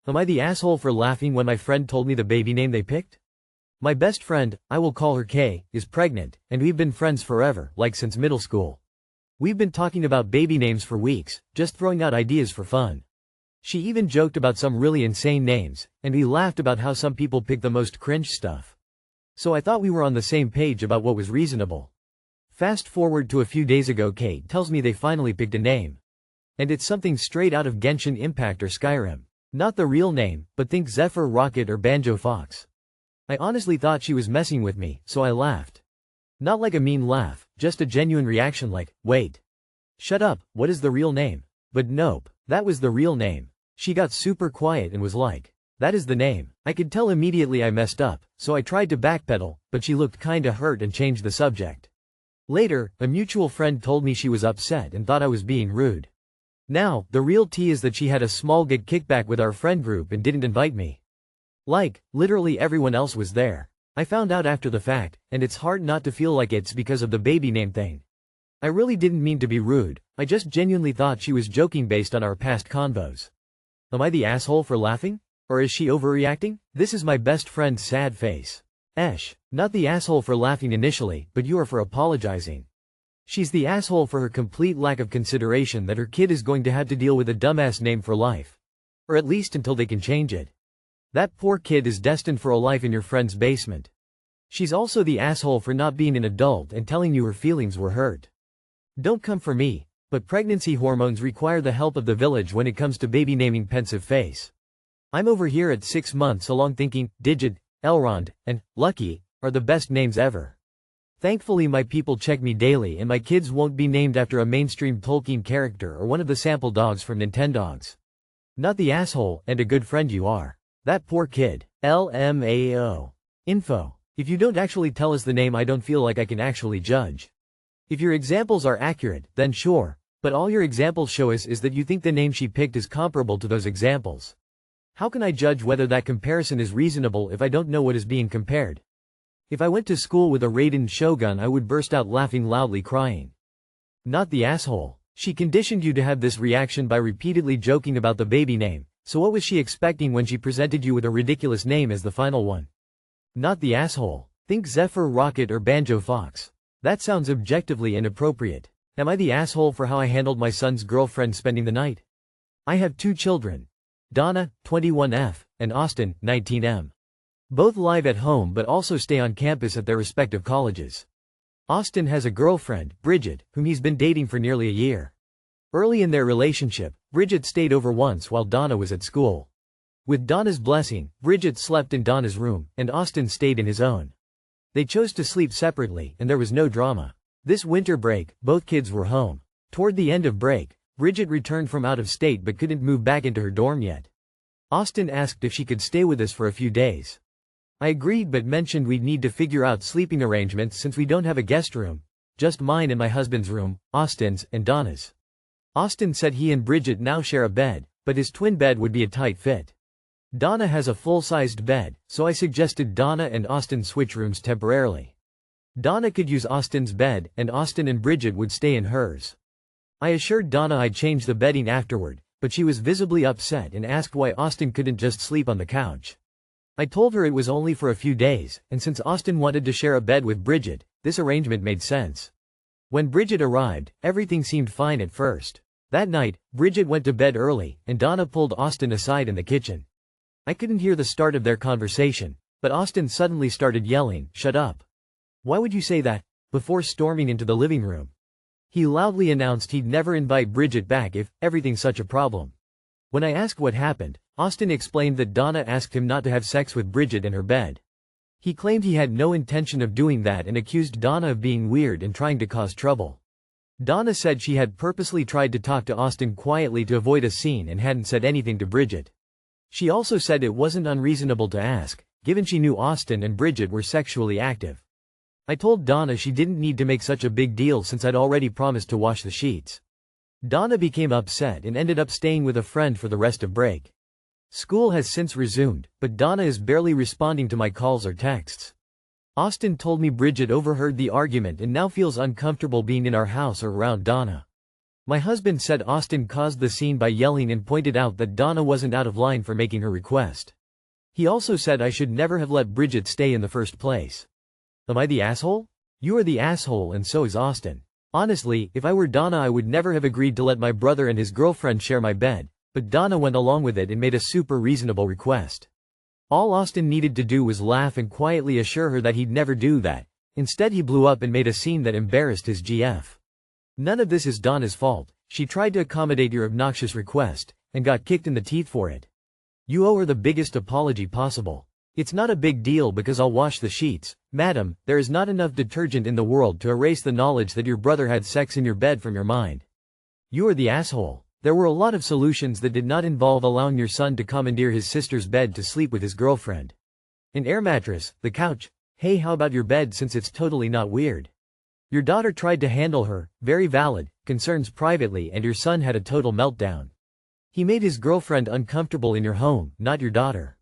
Am I the asshole for laughing when my friend told me the baby name they picked? My best friend, I will call her Kay, is pregnant, and we've been friends forever, like since middle school. We've been talking about baby names for weeks, just throwing out ideas for fun. She even joked about some really insane names, and we laughed about how some people pick the most cringe stuff. So I thought we were on the same page about what was reasonable. Fast forward to a few days ago, Kate tells me they finally picked a name. And it's something straight out of Genshin Impact or Skyrim. Not the real name, but think Zephyr Rocket or Banjo Fox. I honestly thought she was messing with me, so I laughed. Not like a mean laugh, just a genuine reaction like, wait. Shut up, what is the real name? But nope, that was the real name. She got super quiet and was like, that is the name. I could tell immediately I messed up, so I tried to backpedal, but she looked kinda hurt and changed the subject. Later, a mutual friend told me she was upset and thought I was being rude. Now, the real tea is that she had a small gig kickback with our friend group and didn't invite me. Like, literally everyone else was there. I found out after the fact, and it's hard not to feel like it's because of the baby name thing. I really didn't mean to be rude, I just genuinely thought she was joking based on our past convos. Am I the asshole for laughing? Or is she overreacting? This is my best friend's sad face. Esh, not the asshole for laughing initially, but you are for apologizing. She's the asshole for her complete lack of consideration that her kid is going to have to deal with a dumbass name for life. Or at least until they can change it. That poor kid is destined for a life in your friend's basement. She's also the asshole for not being an adult and telling you her feelings were hurt. Don't come for me, but pregnancy hormones require the help of the village when it comes to baby naming. Pensive face. I'm over here at 6 months along thinking, Digit, Elrond, and Lucky are the best names ever. Thankfully my people check me daily and my kids won't be named after a mainstream Tolkien character or one of the sample dogs from Nintendogs. Not the asshole and a good friend you are. That poor kid. LMAO. Info. If you don't actually tell us the name, I don't feel like I can actually judge. If your examples are accurate, then sure, but all your examples show us is that you think the name she picked is comparable to those examples. How can I judge whether that comparison is reasonable if I don't know what is being compared? If I went to school with a Raiden Shogun, I would burst out laughing loudly, crying. Not the asshole. She conditioned you to have this reaction by repeatedly joking about the baby name, so what was she expecting when she presented you with a ridiculous name as the final one? Not the asshole. Think Zephyr Rocket or Banjo Fox. That sounds objectively inappropriate. Am I the asshole for how I handled my son's girlfriend spending the night? I have 2 children. Donna, 21F, and Austin, 19M. Both live at home but also stay on campus at their respective colleges. Austin has a girlfriend, Bridget, whom he's been dating for nearly a year. Early in their relationship, Bridget stayed over once while Donna was at school. With Donna's blessing, Bridget slept in Donna's room, and Austin stayed in his own. They chose to sleep separately and there was no drama. This winter break, both kids were home. Toward the end of break, Bridget returned from out of state but couldn't move back into her dorm yet. Austin asked if she could stay with us for a few days. I agreed but mentioned we'd need to figure out sleeping arrangements since we don't have a guest room, just mine and my husband's room, Austin's, and Donna's. Austin said he and Bridget now share a bed, but his twin bed would be a tight fit. Donna has a full-sized bed, so I suggested Donna and Austin switch rooms temporarily. Donna could use Austin's bed, and Austin and Bridget would stay in hers. I assured Donna I'd change the bedding afterward, but she was visibly upset and asked why Austin couldn't just sleep on the couch. I told her it was only for a few days, and since Austin wanted to share a bed with Bridget, this arrangement made sense. When Bridget arrived, everything seemed fine at first. That night, Bridget went to bed early, and Donna pulled Austin aside in the kitchen. I couldn't hear the start of their conversation, but Austin suddenly started yelling, "Shut up. Why would you say that?" before storming into the living room. He loudly announced he'd never invite Bridget back if everything's such a problem. When I asked what happened, Austin explained that Donna asked him not to have sex with Bridget in her bed. He claimed he had no intention of doing that and accused Donna of being weird and trying to cause trouble. Donna said she had purposely tried to talk to Austin quietly to avoid a scene and hadn't said anything to Bridget. She also said it wasn't unreasonable to ask, given she knew Austin and Bridget were sexually active. I told Donna she didn't need to make such a big deal since I'd already promised to wash the sheets. Donna became upset and ended up staying with a friend for the rest of break. School has since resumed, but Donna is barely responding to my calls or texts. Austin told me Bridget overheard the argument and now feels uncomfortable being in our house or around Donna. My husband said Austin caused the scene by yelling and pointed out that Donna wasn't out of line for making her request. He also said I should never have let Bridget stay in the first place. Am I the asshole? You are the asshole and so is Austin. Honestly, if I were Donna I would never have agreed to let my brother and his girlfriend share my bed, but Donna went along with it and made a super reasonable request. All Austin needed to do was laugh and quietly assure her that he'd never do that. Instead he blew up and made a scene that embarrassed his GF. None of this is Donna's fault. She tried to accommodate your obnoxious request, and got kicked in the teeth for it. You owe her the biggest apology possible. It's not a big deal because I'll wash the sheets. Madam, there is not enough detergent in the world to erase the knowledge that your brother had sex in your bed from your mind. You are the asshole. There were a lot of solutions that did not involve allowing your son to commandeer his sister's bed to sleep with his girlfriend. An air mattress, the couch. Hey, how about your bed since it's totally not weird? Your daughter tried to handle her, very valid, concerns privately and your son had a total meltdown. He made his girlfriend uncomfortable in your home, not your daughter.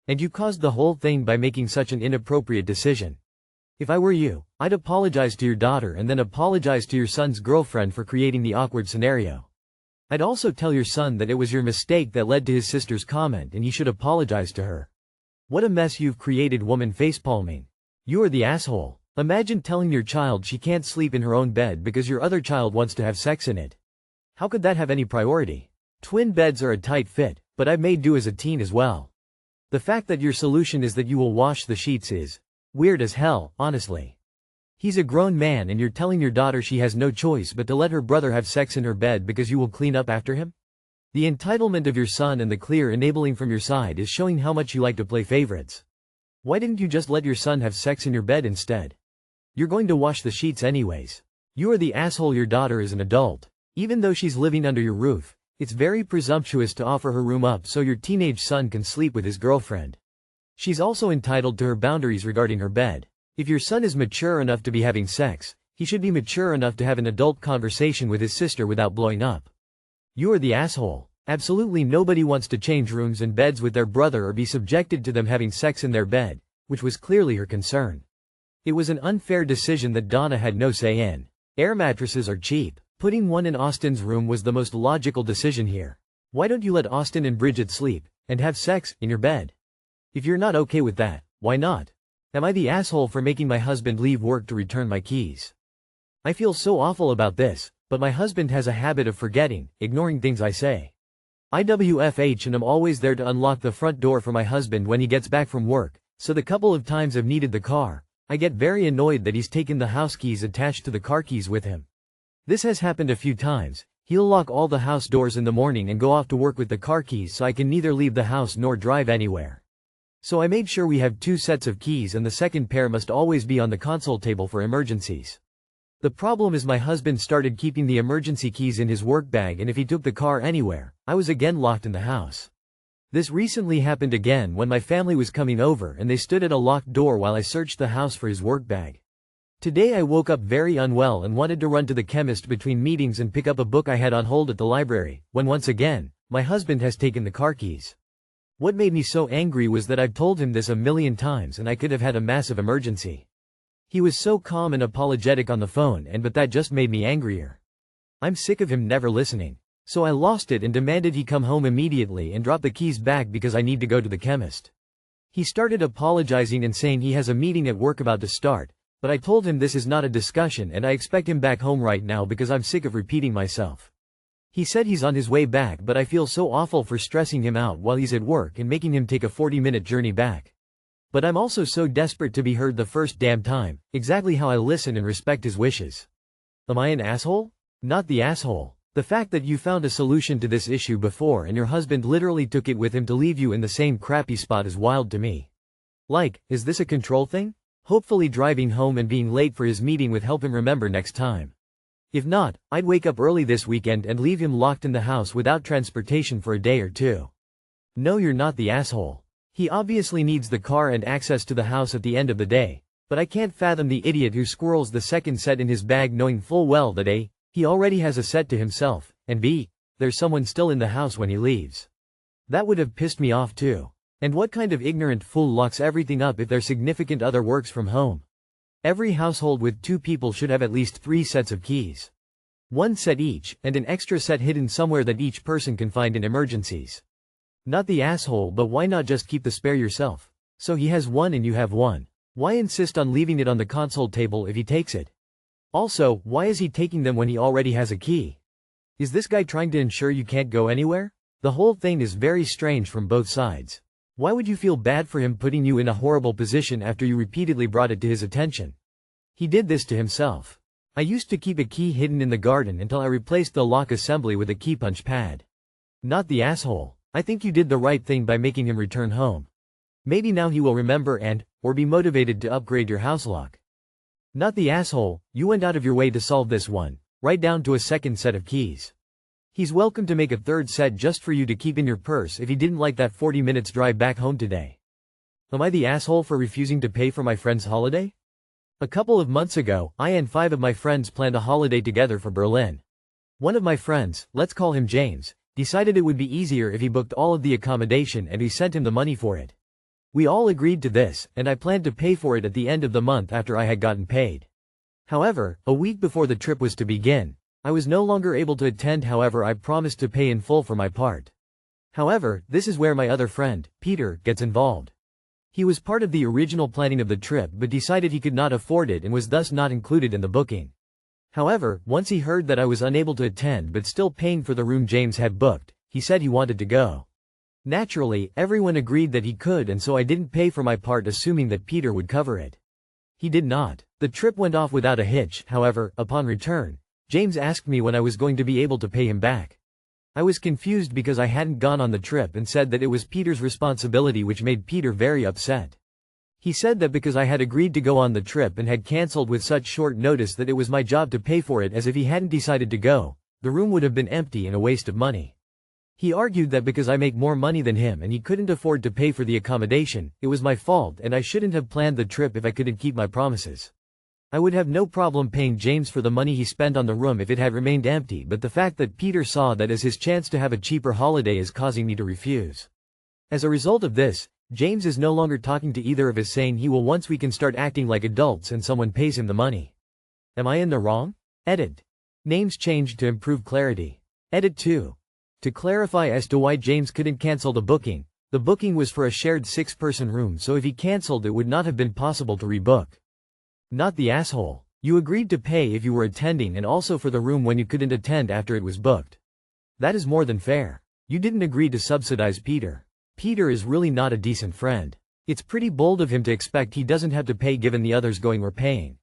And you caused the whole thing by making such an inappropriate decision. If I were you, I'd apologize to your daughter and then apologize to your son's girlfriend for creating the awkward scenario. I'd also tell your son that it was your mistake that led to his sister's comment and he should apologize to her. What a mess you've created, woman facepalming. You are the asshole. Imagine telling your child she can't sleep in her own bed because your other child wants to have sex in it. How could that have any priority? Twin beds are a tight fit, but I've made do as a teen as well. The fact that your solution is that you will wash the sheets is weird as hell, honestly. He's a grown man and you're telling your daughter she has no choice but to let her brother have sex in her bed because you will clean up after him? The entitlement of your son and the clear enabling from your side is showing how much you like to play favorites. Why didn't you just let your son have sex in your bed instead? You're going to wash the sheets anyways. You are the asshole. Your daughter is an adult. Even though she's living under your roof, it's very presumptuous to offer her room up so your teenage son can sleep with his girlfriend. She's also entitled to her boundaries regarding her bed. If your son is mature enough to be having sex, he should be mature enough to have an adult conversation with his sister without blowing up. You are the asshole. Absolutely nobody wants to change rooms and beds with their brother or be subjected to them having sex in their bed, which was clearly her concern. It was an unfair decision that Donna had no say in. Air mattresses are cheap. Putting one in Austin's room was the most logical decision here. Why don't you let Austin and Bridget sleep, and have sex, in your bed? If you're not okay with that, why not? Am I the asshole for making my husband leave work to return my keys? I feel so awful about this, but my husband has a habit of forgetting, ignoring things I say. IWFH and I'm always there to unlock the front door for my husband when he gets back from work, so the couple of times I've needed the car, I get very annoyed that he's taken the house keys attached to the car keys with him. This has happened a few times. He'll lock all the house doors in the morning and go off to work with the car keys so I can neither leave the house nor drive anywhere. So I made sure we have 2 sets of keys and the second pair must always be on the console table for emergencies. The problem is my husband started keeping the emergency keys in his work bag and if he took the car anywhere, I was again locked in the house. This recently happened again when my family was coming over and they stood at a locked door while I searched the house for his work bag. Today I woke up very unwell and wanted to run to the chemist between meetings and pick up a book I had on hold at the library, when once again, my husband has taken the car keys. What made me so angry was that I've told him this a million times and I could have had a massive emergency. He was so calm and apologetic on the phone but that just made me angrier. I'm sick of him never listening. So I lost it and demanded he come home immediately and drop the keys back because I need to go to the chemist. He started apologizing and saying he has a meeting at work about to start, but I told him this is not a discussion and I expect him back home right now because I'm sick of repeating myself. He said he's on his way back but I feel so awful for stressing him out while he's at work and making him take a 40-minute journey back. But I'm also so desperate to be heard the first damn time, exactly how I listen and respect his wishes. Am I an asshole? Not the asshole. The fact that you found a solution to this issue before and your husband literally took it with him to leave you in the same crappy spot is wild to me. Like, is this a control thing? Hopefully driving home and being late for his meeting would help him remember next time. If not, I'd wake up early this weekend and leave him locked in the house without transportation for a day or two. No, you're not the asshole. He obviously needs the car and access to the house at the end of the day, but I can't fathom the idiot who squirrels the second set in his bag knowing full well that A, he already has a set to himself, and B, there's someone still in the house when he leaves. That would have pissed me off too. And what kind of ignorant fool locks everything up if their significant other works from home? Every household with 2 people should have at least 3 sets of keys. One set each, and an extra set hidden somewhere that each person can find in emergencies. Not the asshole, but why not just keep the spare yourself? So he has one and you have one. Why insist on leaving it on the console table if he takes it? Also, why is he taking them when he already has a key? Is this guy trying to ensure you can't go anywhere? The whole thing is very strange from both sides. Why would you feel bad for him putting you in a horrible position after you repeatedly brought it to his attention? He did this to himself. I used to keep a key hidden in the garden until I replaced the lock assembly with a key punch pad. Not the asshole. I think you did the right thing by making him return home. Maybe now he will remember or be motivated to upgrade your house lock. Not the asshole. You went out of your way to solve this one, right down to a second set of keys. He's welcome to make a third set just for you to keep in your purse if he didn't like that 40 minutes drive back home today. Am I the asshole for refusing to pay for my friend's holiday? A couple of months ago, I and 5 of my friends planned a holiday together for Berlin. One of my friends, let's call him James, decided it would be easier if he booked all of the accommodation and we sent him the money for it. We all agreed to this, and I planned to pay for it at the end of the month after I had gotten paid. However, a week before the trip was to begin, I was no longer able to attend. However, I promised to pay in full for my part. However, this is where my other friend, Peter, gets involved. He was part of the original planning of the trip but decided he could not afford it and was thus not included in the booking. However, once he heard that I was unable to attend but still paying for the room James had booked, he said he wanted to go. Naturally, everyone agreed that he could, and so I didn't pay for my part assuming that Peter would cover it. He did not. The trip went off without a hitch. However, upon return, James asked me when I was going to be able to pay him back. I was confused because I hadn't gone on the trip and said that it was Peter's responsibility, which made Peter very upset. He said that because I had agreed to go on the trip and had cancelled with such short notice that it was my job to pay for it, as if he hadn't decided to go, the room would have been empty and a waste of money. He argued that because I make more money than him and he couldn't afford to pay for the accommodation, it was my fault and I shouldn't have planned the trip if I couldn't keep my promises. I would have no problem paying James for the money he spent on the room if it had remained empty, but the fact that Peter saw that as his chance to have a cheaper holiday is causing me to refuse. As a result of this, James is no longer talking to either of us, saying he will once we can start acting like adults and someone pays him the money. Am I in the wrong? Edit. Names changed to improve clarity. Edit 2. To clarify as to why James couldn't cancel the booking was for a shared 6-person room, so if he cancelled it would not have been possible to rebook. Not the asshole. You agreed to pay if you were attending and also for the room when you couldn't attend after it was booked. That is more than fair. You didn't agree to subsidize Peter. Peter is really not a decent friend. It's pretty bold of him to expect he doesn't have to pay given the others going were paying.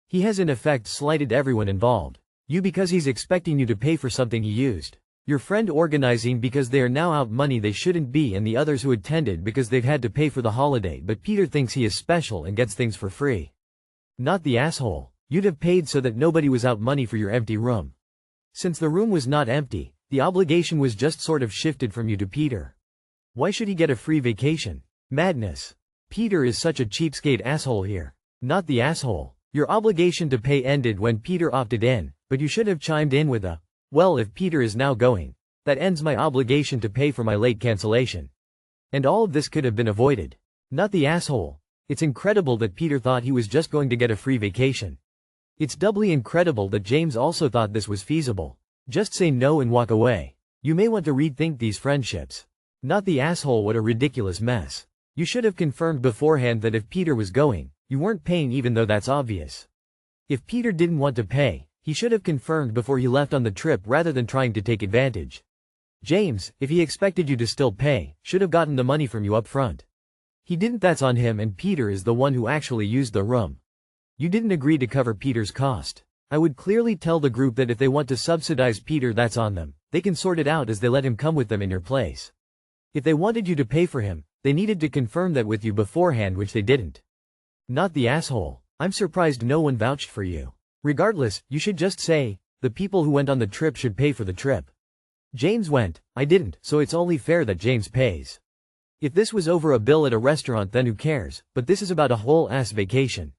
He has in effect slighted everyone involved. You because he's expecting you to pay for something he used. Your friend organizing because they are now out money they shouldn't be, and the others who attended because they've had to pay for the holiday, but Peter thinks he is special and gets things for free. Not the asshole. You'd have paid so that nobody was out money for your empty room. Since the room was not empty, the obligation was just sort of shifted from you to Peter. Why should he get a free vacation? Madness. Peter is such a cheapskate asshole here. Not the asshole. Your obligation to pay ended when Peter opted in, but you should have chimed in with a, well, if Peter is now going, that ends my obligation to pay for my late cancellation. And all of this could have been avoided. Not the asshole. It's incredible that Peter thought he was just going to get a free vacation. It's doubly incredible that James also thought this was feasible. Just say no and walk away. You may want to rethink these friendships. Not the asshole. What a ridiculous mess. You should have confirmed beforehand that if Peter was going, you weren't paying, even though that's obvious. If Peter didn't want to pay, he should have confirmed before he left on the trip rather than trying to take advantage. James, if he expected you to still pay, should have gotten the money from you up front. He didn't. That's on him, and Peter is the one who actually used the room. You didn't agree to cover Peter's cost. I would clearly tell the group that if they want to subsidize Peter, that's on them. They can sort it out as they let him come with them in your place. If they wanted you to pay for him, they needed to confirm that with you beforehand, which they didn't. Not the asshole. I'm surprised no one vouched for you. Regardless, you should just say, the people who went on the trip should pay for the trip. James went, I didn't, so it's only fair that James pays. If this was over a bill at a restaurant, then who cares, but this is about a whole ass vacation.